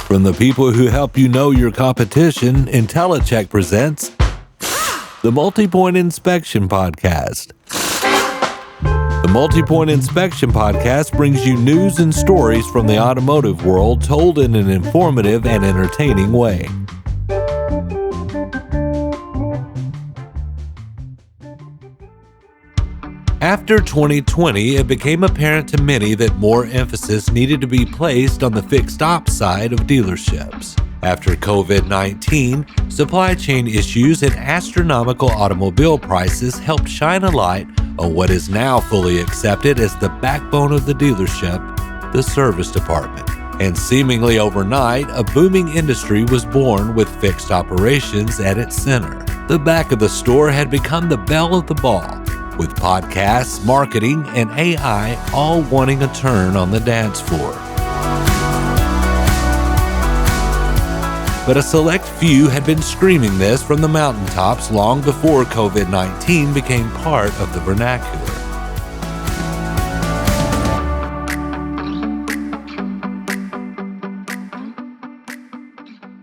From the people who help you know your competition, IntelliCheck presents the Multi-Point Inspection Podcast. The Multi-Point Inspection Podcast brings you news and stories from the automotive world told in an informative and entertaining way. After 2020, it became apparent to many that more emphasis needed to be placed on the fixed ops side of dealerships. After COVID-19, supply chain issues and astronomical automobile prices helped shine a light on what is now fully accepted as the backbone of the dealership, the service department. And seemingly overnight, a booming industry was born with fixed operations at its center. The back of the store had become the belle of the ball, with podcasts, marketing, and AI all wanting a turn on the dance floor. But a select few had been screaming this from the mountaintops long before COVID-19 became part of the vernacular.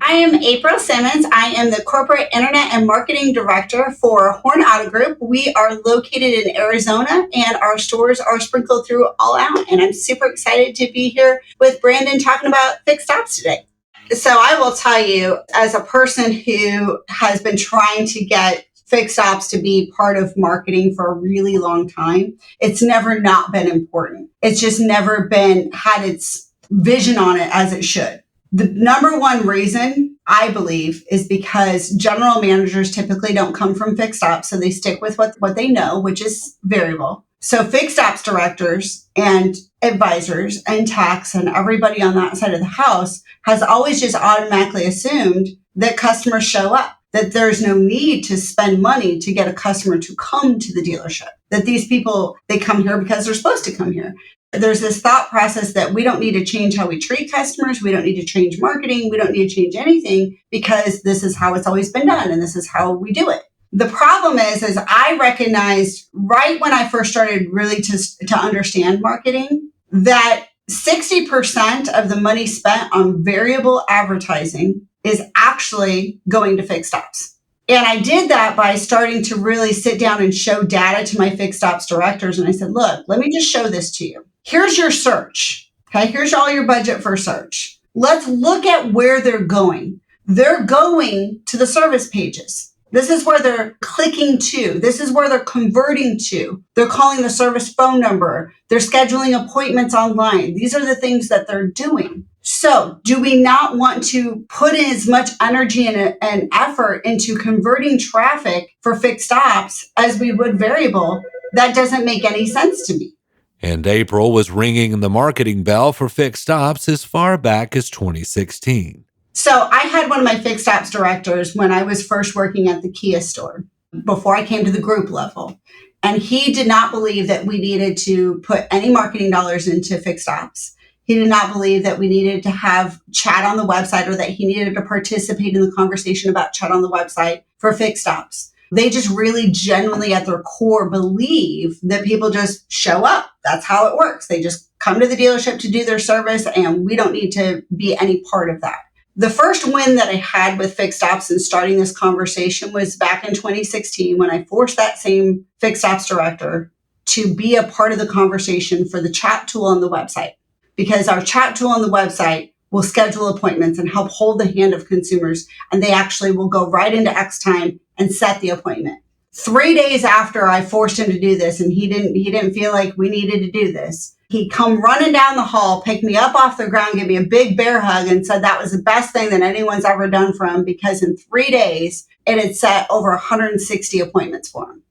I am April Simmons. I am the Corporate Internet and Marketing Director for Horne Auto Group. We are located in Arizona and our stores are sprinkled through all out. And I'm super excited to be here with Brandon talking about fixed ops today. So I will tell you, as a person who has been trying to get fixed ops to be part of marketing for a really long time, it's never not been important. It's just never been had its vision on it as it should. The number one reason, I believe, is because general managers typically don't come from fixed ops, so they stick with what they know, which is variable. So fixed ops directors and advisors and tax and everybody on that side of the house has always just automatically assumed that customers show up, that there's no need to spend money to get a customer to come to the dealership, that these people, they come here because they're supposed to come here. There's this thought process that we don't need to change how we treat customers. We don't need to change marketing. We don't need to change anything because this is how it's always been done and this is how we do it. The problem is I recognized right when I first started really to understand marketing that 60% of the money spent on variable advertising is actually going to fixed ops. And I did that by starting to really sit down and show data to my fixed ops directors. And I said, look, let me just show this to you. Here's your search. Okay, here's all your budget for search. Let's look at where they're going. They're going to the service pages. This is where they're clicking to. This is where they're converting to. They're calling the service phone number. They're scheduling appointments online. These are the things that they're doing. So do we not want to put in as much energy and effort into converting traffic for fixed ops as we would variable? That doesn't make any sense to me. And April was ringing the marketing bell for fixed ops as far back as 2016. So I had one of my fixed ops directors when I was first working at the Kia store before I came to the group level. And he did not believe that we needed to put any marketing dollars into fixed ops. He did not believe that we needed to have chat on the website or that he needed to participate in the conversation about chat on the website for fixed ops. They just really genuinely at their core believe that people just show up. That's how it works. They just come to the dealership to do their service and we don't need to be any part of that. The first win that I had with fixed ops and starting this conversation was back in 2016 when I forced that same fixed ops director to be a part of the conversation for the chat tool on the website. Because our chat tool on the website will schedule appointments and help hold the hand of consumers. And they actually will go right into X time and set the appointment. 3 days after I forced him to do this, and he didn't feel like we needed to do this, he come running down the hall, picked me up off the ground, gave me a big bear hug, and said that was the best thing that anyone's ever done for him because in 3 days, it had set over 160 appointments for him.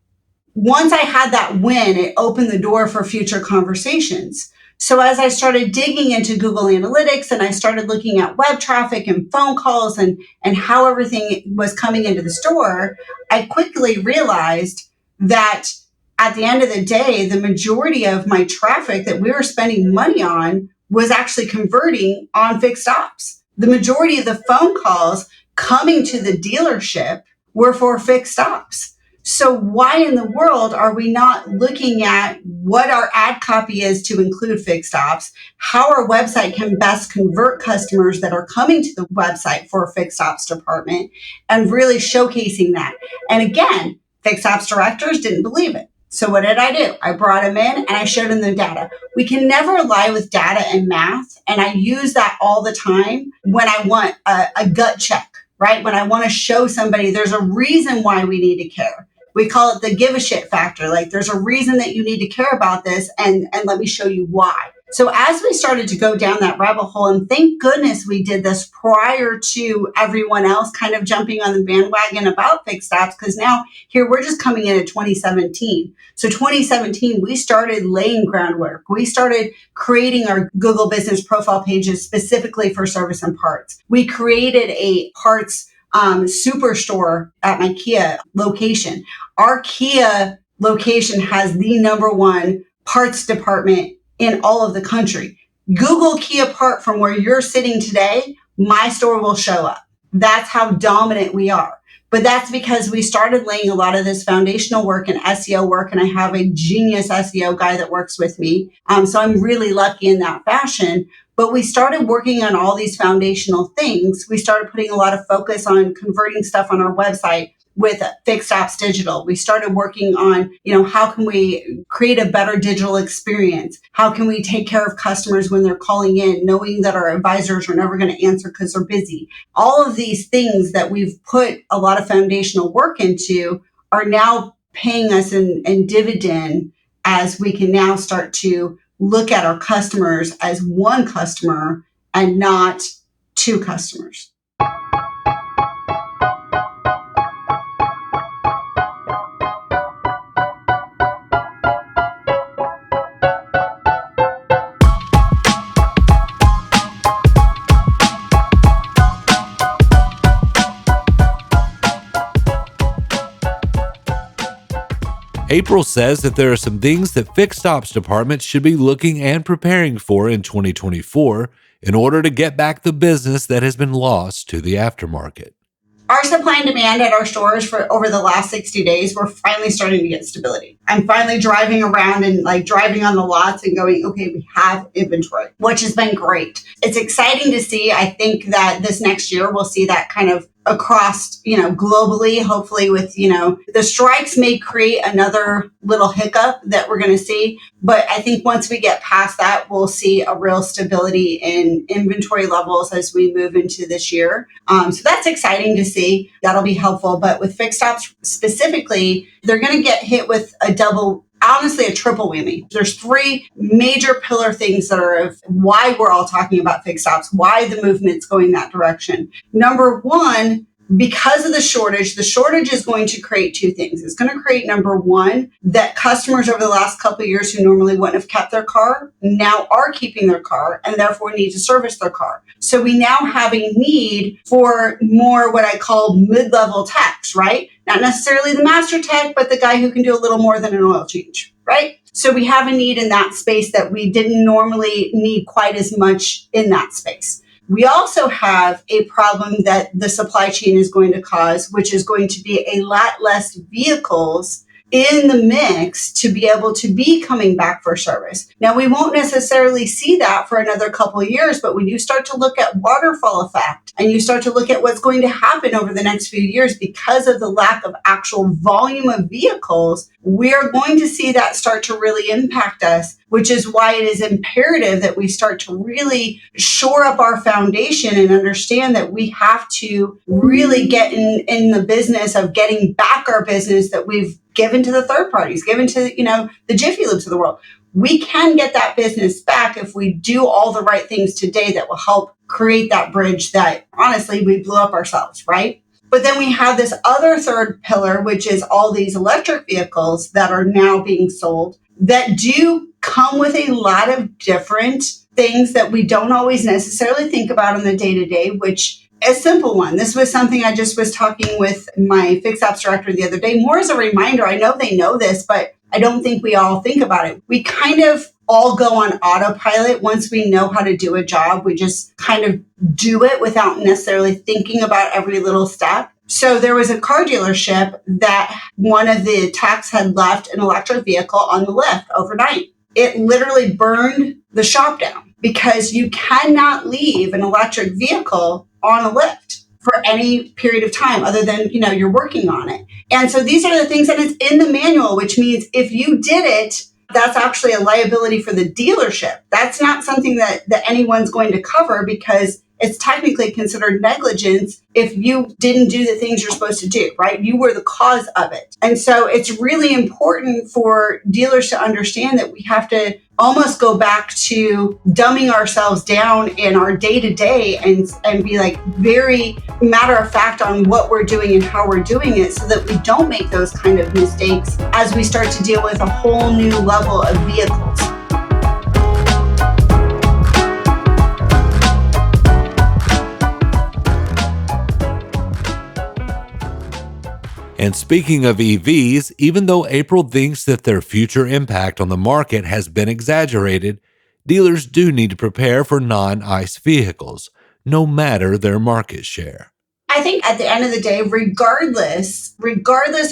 Once I had that win, it opened the door for future conversations. So as I started digging into Google Analytics and I started looking at web traffic and phone calls and how everything was coming into the store, I quickly realized that at the end of the day, the majority of my traffic that we were spending money on was actually converting on fixed ops. The majority of the phone calls coming to the dealership were for fixed ops. So why in the world are we not looking at what our ad copy is to include fixed ops, how our website can best convert customers that are coming to the website for a fixed ops department, and really showcasing that? And again, fixed ops directors didn't believe it. So what did I do? I brought them in and I showed them the data. We can never lie with data and math. And I use that all the time when I want a gut check, right? When I want to show somebody there's a reason why we need to care. We call it the give a shit factor. Like, there's a reason that you need to care about this, and let me show you why. So as we started to go down that rabbit hole, and thank goodness we did this prior to everyone else kind of jumping on the bandwagon about fixed ops, because now here we're just coming in at 2017. So 2017, we started laying groundwork. We started creating our Google business profile pages specifically for service and parts. We created a parts superstore at my Kia location. Our Kia location has the number one parts department in all of the country. Google Kia part from where you're sitting today, my store will show up. That's how dominant we are. But that's because we started laying a lot of this foundational work and SEO work, and I have a genius SEO guy that works with me. So I'm really lucky in that fashion. But we started working on all these foundational things. We started putting a lot of focus on converting stuff on our website with fixed ops digital. We started working on, how can we create a better digital experience? How can we take care of customers when they're calling in, knowing that our advisors are never going to answer because they're busy? All of these things that we've put a lot of foundational work into are now paying us in dividend, as we can now start to look at our customers as one customer and not two customers. April says that there are some things that fixed ops departments should be looking and preparing for in 2024 in order to get back the business that has been lost to the aftermarket. Our supply and demand at our stores for over the last 60 days, we're finally starting to get stability. I'm finally driving around and driving on the lots and going, okay, we have inventory, which has been great. It's exciting to see. I think that this next year we'll see that kind of across, globally, hopefully with, the strikes may create another little hiccup that we're going to see. But I think once we get past that, we'll see a real stability in inventory levels as we move into this year. So that's exciting to see. That'll be helpful. But with fixed ops specifically, they're going to get hit with a triple whammy. There's three major pillar things that are of why we're all talking about fixed ops, why the movement's going that direction. Number one, because of the shortage is going to create two things. It's going to create, number one, that customers over the last couple of years who normally wouldn't have kept their car now are keeping their car and therefore need to service their car. So we now have a need for more what I call mid-level techs, right? Not necessarily the master tech, but the guy who can do a little more than an oil change, right? So we have a need in that space that we didn't normally need quite as much in that space. We also have a problem that the supply chain is going to cause, which is going to be a lot less vehicles in the mix to be able to be coming back for service. Now, we won't necessarily see that for another couple of years, but when you start to look at waterfall effect and you start to look at what's going to happen over the next few years because of the lack of actual volume of vehicles, we are going to see that start to really impact us, which is why it is imperative that we start to really shore up our foundation and understand that we have to really get in the business of getting back our business that we've given to the third parties, given to, the Jiffy Lubes of the world. We can get that business back if we do all the right things today that will help create that bridge that honestly we blew up ourselves, right? But then we have this other third pillar, which is all these electric vehicles that are now being sold that do come with a lot of different things that we don't always necessarily think about in the day-to-day, which a simple one. This was something I just was talking with my fixed ops director the other day, more as a reminder. I know they know this, but I don't think we all think about it. We kind of all go on autopilot. Once we know how to do a job, we just kind of do it without necessarily thinking about every little step. So there was a car dealership that one of the techs had left an electric vehicle on the lift overnight. It literally burned the shop down because you cannot leave an electric vehicle on a lift for any period of time other than, you're working on it. And so these are the things that it's in the manual, which means if you did it, that's actually a liability for the dealership. That's not something that anyone's going to cover because it's technically considered negligence if you didn't do the things you're supposed to do, right? You were the cause of it. And so it's really important for dealers to understand that we have to almost go back to dumbing ourselves down in our day-to-day and be like very matter of fact on what we're doing and how we're doing it so that we don't make those kind of mistakes as we start to deal with a whole new level of vehicles. And speaking of EVs, even though April thinks that their future impact on the market has been exaggerated, dealers do need to prepare for non-ICE vehicles, no matter their market share. I think at the end of the day, regardless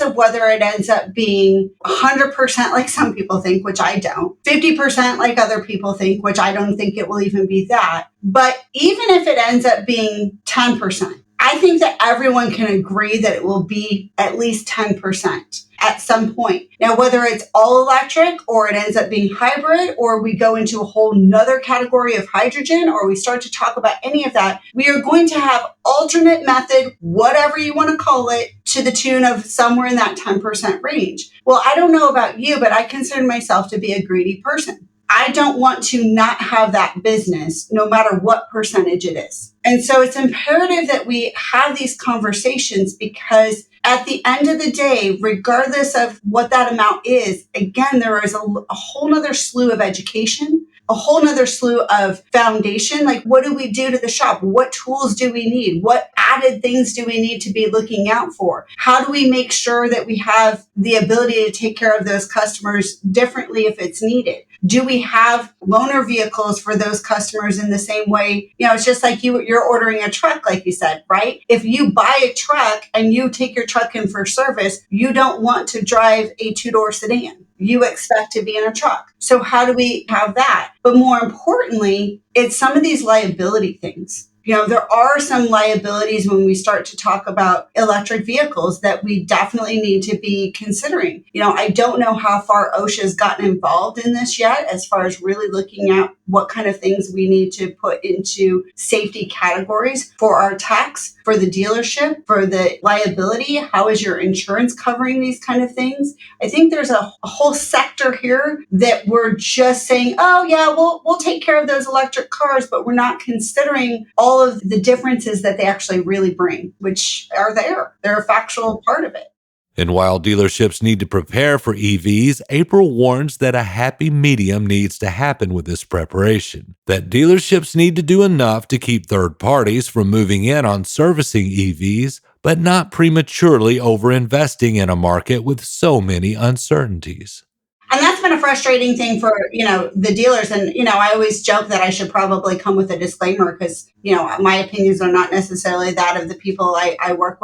of whether it ends up being 100% like some people think, which I don't, 50% like other people think, which I don't think it will even be that, but even if it ends up being 10%, I think that everyone can agree that it will be at least 10% at some point. Now, whether it's all electric or it ends up being hybrid or we go into a whole nother category of hydrogen or we start to talk about any of that, we are going to have alternate method, whatever you want to call it, to the tune of somewhere in that 10% range. Well, I don't know about you, but I consider myself to be a greedy person. I don't want to not have that business, no matter what percentage it is. And so it's imperative that we have these conversations because at the end of the day, regardless of what that amount is, again, there is a whole nother slew of education, a whole nother slew of foundation. Like, what do we do to the shop? What tools do we need? What added things do we need to be looking out for? How do we make sure that we have the ability to take care of those customers differently if it's needed? Do we have loaner vehicles for those customers in the same way? It's just like you're ordering a truck, like you said, right? If you buy a truck and you take your truck in for service, you don't want to drive a two-door sedan. You expect to be in a truck. So how do we have that? But more importantly, it's some of these liability things. There are some liabilities when we start to talk about electric vehicles that we definitely need to be considering. I don't know how far OSHA's gotten involved in this yet, as far as really looking at what kind of things we need to put into safety categories for our techs, for the dealership, for the liability. How is your insurance covering these kind of things? I think there's a whole sector here that we're just saying, oh yeah, we'll take care of those electric cars, but we're not considering all of the differences that they actually really bring, which are there. They're a factual part of it. And while dealerships need to prepare for EVs, April warns that a happy medium needs to happen with this preparation. That dealerships need to do enough to keep third parties from moving in on servicing EVs, but not prematurely overinvesting in a market with so many uncertainties. And that's been a frustrating thing for, the dealers. And, I always joke that I should probably come with a disclaimer because, my opinions are not necessarily that of the people I work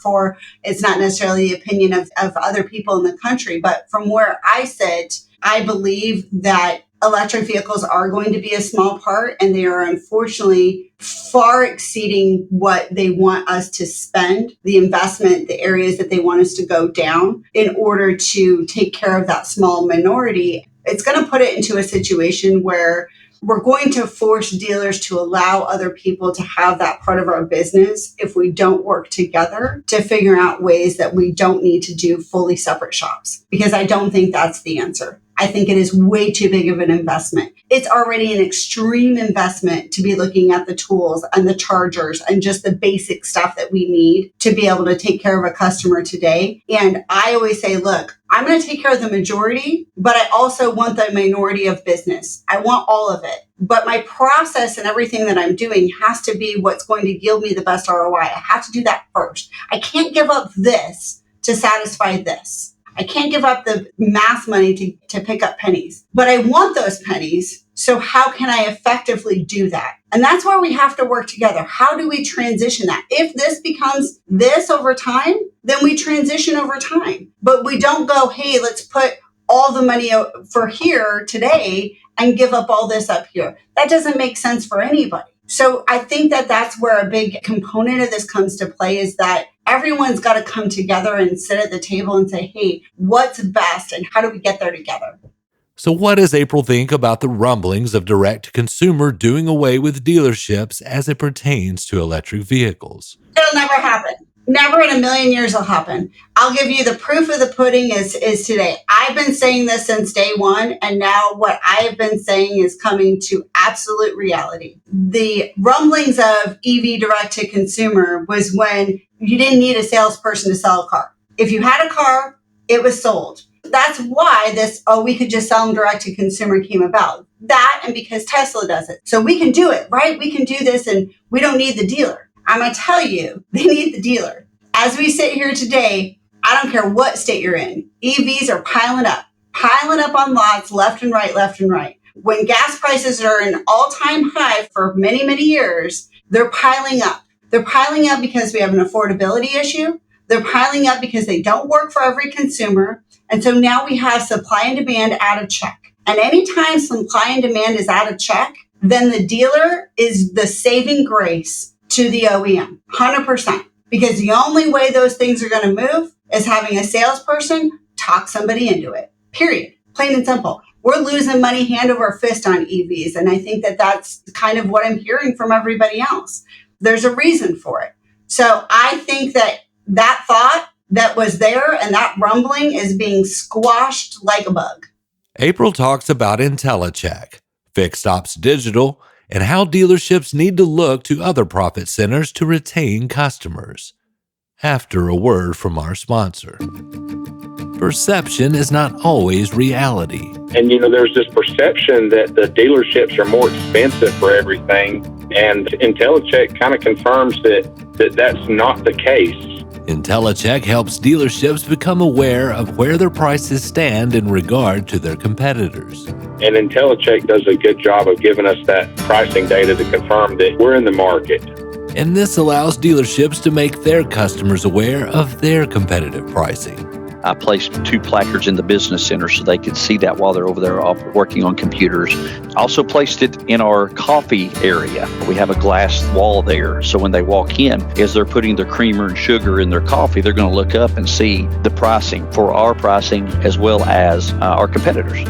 for. It's not necessarily the opinion of other people in the country. But from where I sit, I believe that electric vehicles are going to be a small part, and they are unfortunately far exceeding what they want us to spend, the investment, the areas that they want us to go down in order to take care of that small minority. It's going to put it into a situation where we're going to force dealers to allow other people to have that part of our business if we don't work together to figure out ways that we don't need to do fully separate shops, because I don't think that's the answer. I think it is way too big of an investment. It's already an extreme investment to be looking at the tools and the chargers and just the basic stuff that we need to be able to take care of a customer today. And I always say, look, I'm going to take care of the majority, but I also want the minority of business. I want all of it. But my process and everything that I'm doing has to be what's going to yield me the best ROI. I have to do that first. I can't give up this to satisfy this. I can't give up the mass money to pick up pennies, but I want those pennies. So how can I effectively do that? And that's where we have to work together. How do we transition that? If this becomes this over time, then we transition over time. But we don't go, hey, let's put all the money for here today and give up all this up here. That doesn't make sense for anybody. So I think that that's where a big component of this comes to play, is that everyone's got to come together and sit at the table and say, hey, what's best and how do we get there together? So what does April think about the rumblings of direct-to-consumer doing away with dealerships as it pertains to electric vehicles? It'll never happen. Never in a million years will happen. I'll give you the proof of the pudding is today. I've been saying this since day one, and now what I have been saying is coming to absolute reality. The rumblings of EV direct-to-consumer was when you didn't need a salesperson to sell a car. If you had a car, it was sold. That's why we could just sell them direct to consumer came about. That, and because Tesla does it. So we can do it, right? We can do this and we don't need the dealer. I'm going to tell you, they need the dealer. As we sit here today, I don't care what state you're in, EVs are piling up on lots left and right. When gas prices are an all-time high for many, many years, they're piling up. They're piling up because we have an affordability issue. They're piling up because they don't work for every consumer. And so now we have supply and demand out of check. And anytime supply and demand is out of check, then the dealer is the saving grace to the OEM, 100%. Because the only way those things are going to move is having a salesperson talk somebody into it, period. Plain and simple. We're losing money hand over fist on EVs. And I think that that's kind of what I'm hearing from everybody else. There's a reason for it. So I think that thought that was there and that rumbling is being squashed like a bug. April talks about IntelliCheck, Fixed Ops Digital, and how dealerships need to look to other profit centers to retain customers. After a word from our sponsor. Perception is not always reality. And, there's this perception that the dealerships are more expensive for everything. And IntelliCheck kind of confirms that that's not the case. IntelliCheck helps dealerships become aware of where their prices stand in regard to their competitors. And IntelliCheck does a good job of giving us that pricing data to confirm that we're in the market. And this allows dealerships to make their customers aware of their competitive pricing. I placed 2 placards in the business center so they could see that while they're over there working on computers. I also placed it in our coffee area. We have a glass wall there, so when they walk in, as they're putting their creamer and sugar in their coffee, they're going to look up and see the pricing for our pricing as well as our competitors.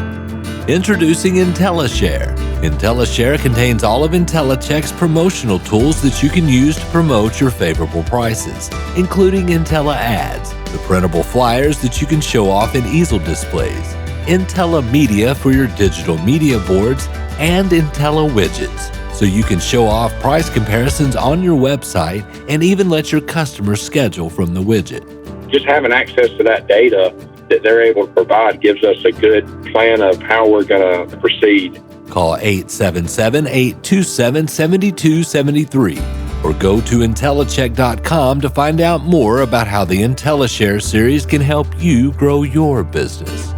Introducing IntelliShare. IntelliShare contains all of IntelliCheck's promotional tools that you can use to promote your favorable prices, including Intella Ads, the printable flyers that you can show off in easel displays, Intella Media for your digital media boards, and Intella Widgets, so you can show off price comparisons on your website and even let your customers schedule from the widget. Just having access to that data that they're able to provide gives us a good plan of how we're going to proceed. Call 877-827-7273 or go to IntelliCheck.com to find out more about how the IntelliShare series can help you grow your business.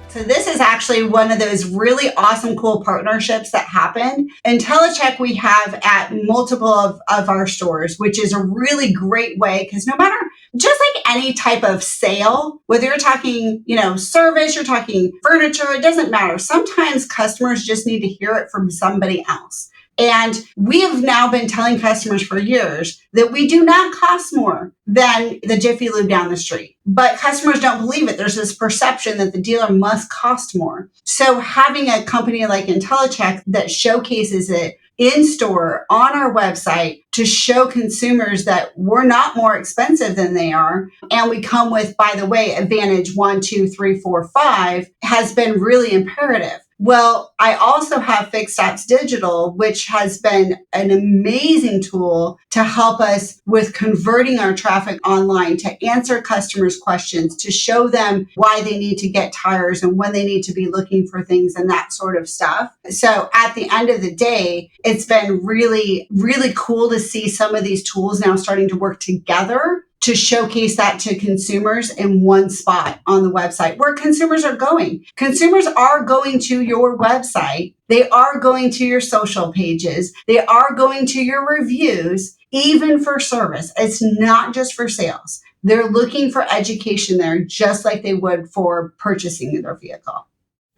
So this is actually one of those really awesome, cool partnerships that happen. IntelliCheck we have at multiple of our stores, which is a really great way because no matter, just like any type of sale, whether you're talking, service, you're talking furniture, it doesn't matter. Sometimes customers just need to hear it from somebody else. And we have now been telling customers for years that we do not cost more than the Jiffy Lube down the street. But customers don't believe it. There's this perception that the dealer must cost more. So having a company like IntelliCheck that showcases it in store on our website to show consumers that we're not more expensive than they are. And we come with, by the way, Advantage 1, 2, 3, 4, 5 has been really imperative. Well, I also have Fixed Ops Digital, which has been an amazing tool to help us with converting our traffic online, to answer customers' questions, to show them why they need to get tires and when they need to be looking for things and that sort of stuff. So at the end of the day, it's been really, really cool to see some of these tools now starting to work together to showcase that to consumers in one spot on the website where consumers are going. Consumers are going to your website. They are going to your social pages. They are going to your reviews, even for service. It's not just for sales. They're looking for education there, just like they would for purchasing their vehicle.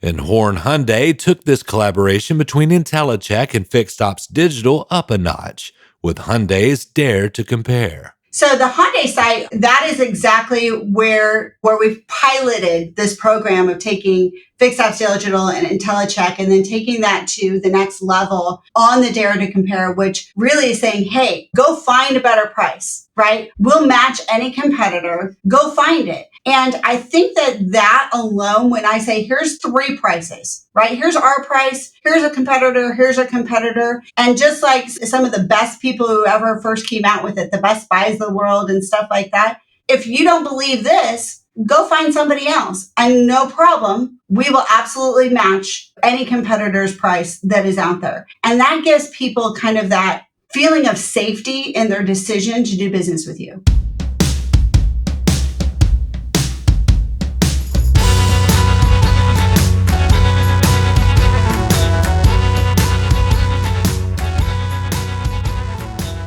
And Horne Hyundai took this collaboration between IntelliCheck and Fixed Ops Digital up a notch with Hyundai's Dare to Compare. So the Hyundai site, that is exactly where we've piloted this program of taking Fixed Ops Digital and IntelliCheck and then taking that to the next level on the Dare to Compare, which really is saying, hey, go find a better price, right? We'll match any competitor. Go find it. And I think that alone, when I say here's 3 prices, right? Here's our price, here's a competitor. And just like some of the best people who ever first came out with it, the Best Buys of the world and stuff like that, if you don't believe this, go find somebody else. And no problem, we will absolutely match any competitor's price that is out there. And that gives people kind of that feeling of safety in their decision to do business with you.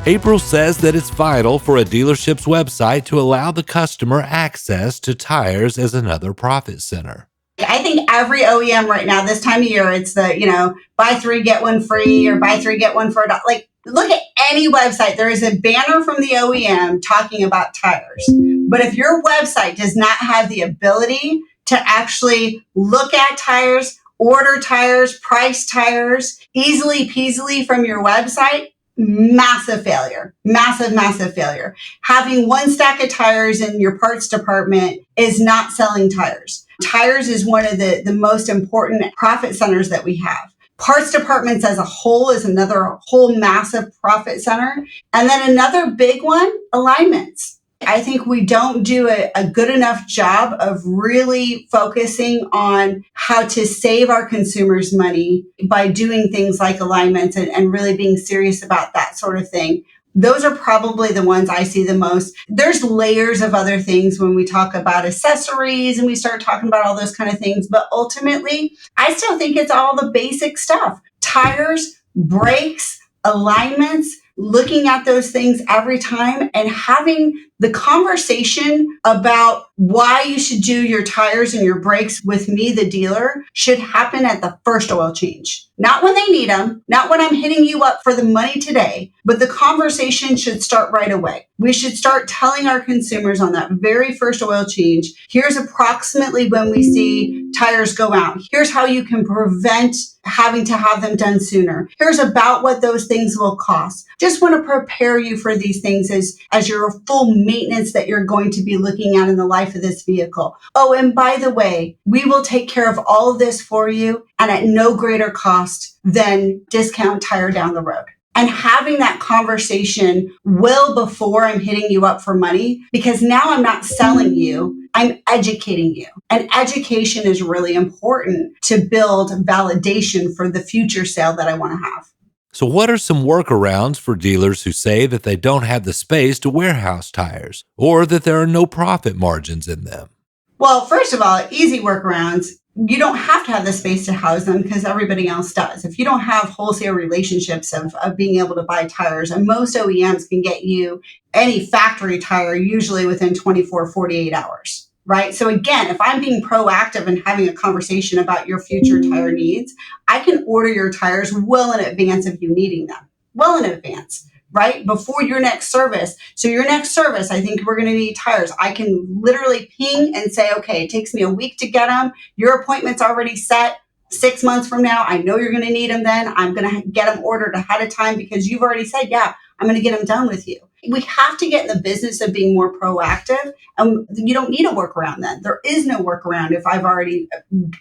April says that it's vital for a dealership's website to allow the customer access to tires as another profit center. I think every OEM right now, this time of year, it's the, buy 3, get 1 free or buy 3, get 1 for $1. Like, look at any website. There is a banner from the OEM talking about tires. But if your website does not have the ability to actually look at tires, order tires, price tires, easily peasily from your website, massive failure, massive failure. Having 1 stack of tires in your parts department is not selling tires. Tires is one of the most important profit centers that we have. Parts departments as a whole is another whole massive profit center. And then another big one, alignments. I think we don't do a good enough job of really focusing on how to save our consumers money by doing things like alignments and really being serious about that sort of thing. Those are probably the ones I see the most. There's layers of other things when we talk about accessories and we start talking about all those kind of things. But ultimately, I still think it's all the basic stuff. Tires, brakes, alignments, looking at those things every time and having the conversation about why you should do your tires and your brakes with me, the dealer, should happen at the first oil change. Not when they need them, not when I'm hitting you up for the money today, but the conversation should start right away. We should start telling our consumers on that very first oil change, here's approximately when we see tires go out. Here's how you can prevent having to have them done sooner. Here's about what those things will cost. Just want to prepare you for these things as your full maintenance that you're going to be looking at in the life of this vehicle. Oh, and by the way, we will take care of all of this for you and at no greater cost than discount tire down the road. And having that conversation well before I'm hitting you up for money, because now I'm not selling you, I'm educating you. And education is really important to build validation for the future sale that I want to have. So what are some workarounds for dealers who say that they don't have the space to warehouse tires or that there are no profit margins in them? Well, first of all, easy workarounds. You don't have to have the space to house them because everybody else does. If you don't have wholesale relationships of being able to buy tires, and most OEMs can get you any factory tire usually within 24, 48 hours, right? So again, if I'm being proactive and having a conversation about your future tire needs, I can order your tires well in advance of you needing them, well in advance. Right? Before your next service. So your next service, I think we're going to need tires. I can literally ping and say, okay, it takes me a week to get them. Your appointment's already set 6 months from now. I know you're going to need them then. I'm going to get them ordered ahead of time because you've already said, yeah, I'm going to get them done with you. We have to get in the business of being more proactive. And you don't need a workaround then. There is no workaround if I've already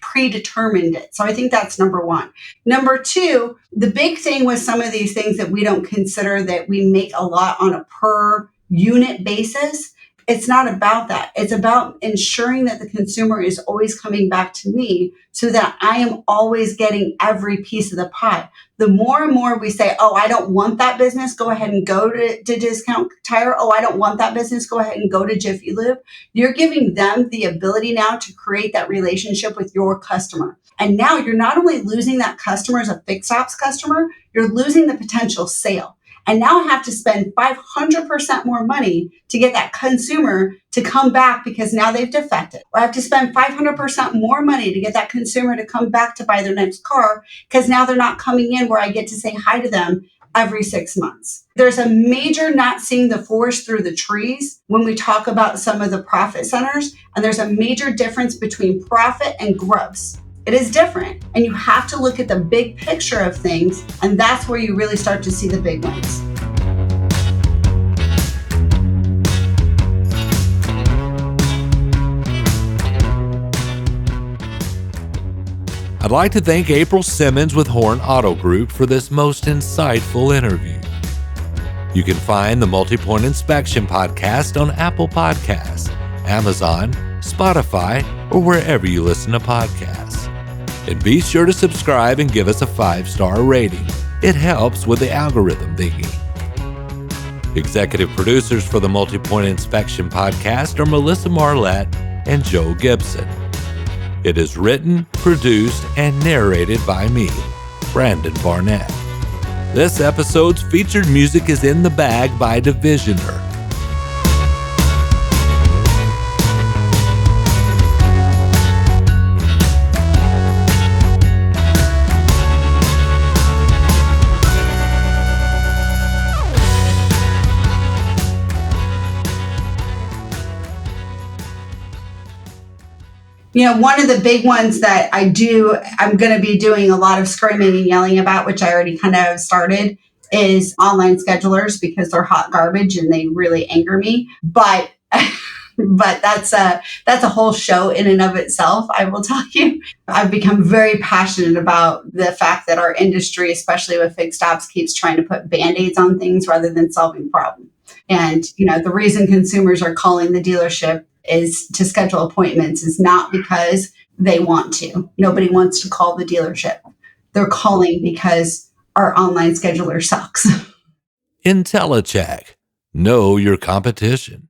predetermined it. So I think that's number one. Number two, the big thing with some of these things that we don't consider that we make a lot on a per unit basis, it's not about that. It's about ensuring that the consumer is always coming back to me so that I am always getting every piece of the pie. The more and more we say, oh, I don't want that business, go ahead and go to Discount Tire. Oh, I don't want that business, go ahead and go to Jiffy Lube. You're giving them the ability now to create that relationship with your customer. And now you're not only losing that customer as a fixed ops customer, you're losing the potential sale. And now I have to spend 500% more money to get that consumer to come back because now they've defected. Or I have to spend 500% more money to get that consumer to come back to buy their next car because now they're not coming in where I get to say hi to them every 6 months. There's a major not seeing the forest through the trees when we talk about some of the profit centers. And there's a major difference between profit and gross. It is different. And you have to look at the big picture of things. And that's where you really start to see the big ones. I'd like to thank April Simmons with Horne Auto Group for this most insightful interview. You can find the Multi-Point Inspection Podcast on Apple Podcasts, Amazon, Spotify, or wherever you listen to podcasts. And be sure to subscribe and give us a 5-star rating. It helps with the algorithm thingy. Executive producers for the Multi-Point Inspection Podcast are Melissa Marlette and Joe Gibson. It is written, produced, and narrated by me, Brandon Barnett. This episode's featured music is In the Bag by Divisioner. You know, one of the big ones that I'm going to be doing a lot of screaming and yelling about, which I already kind of started, is online schedulers because they're hot garbage and they really anger me. But that's a whole show in and of itself, I will tell you. I've become very passionate about the fact that our industry, especially with fixed ops, keeps trying to put Band-Aids on things rather than solving problems. And, you know, the reason consumers are calling the dealership is to schedule appointments is not because they want to. Nobody wants to call the dealership. They're calling because our online scheduler sucks. IntelliCheck. Know your competition.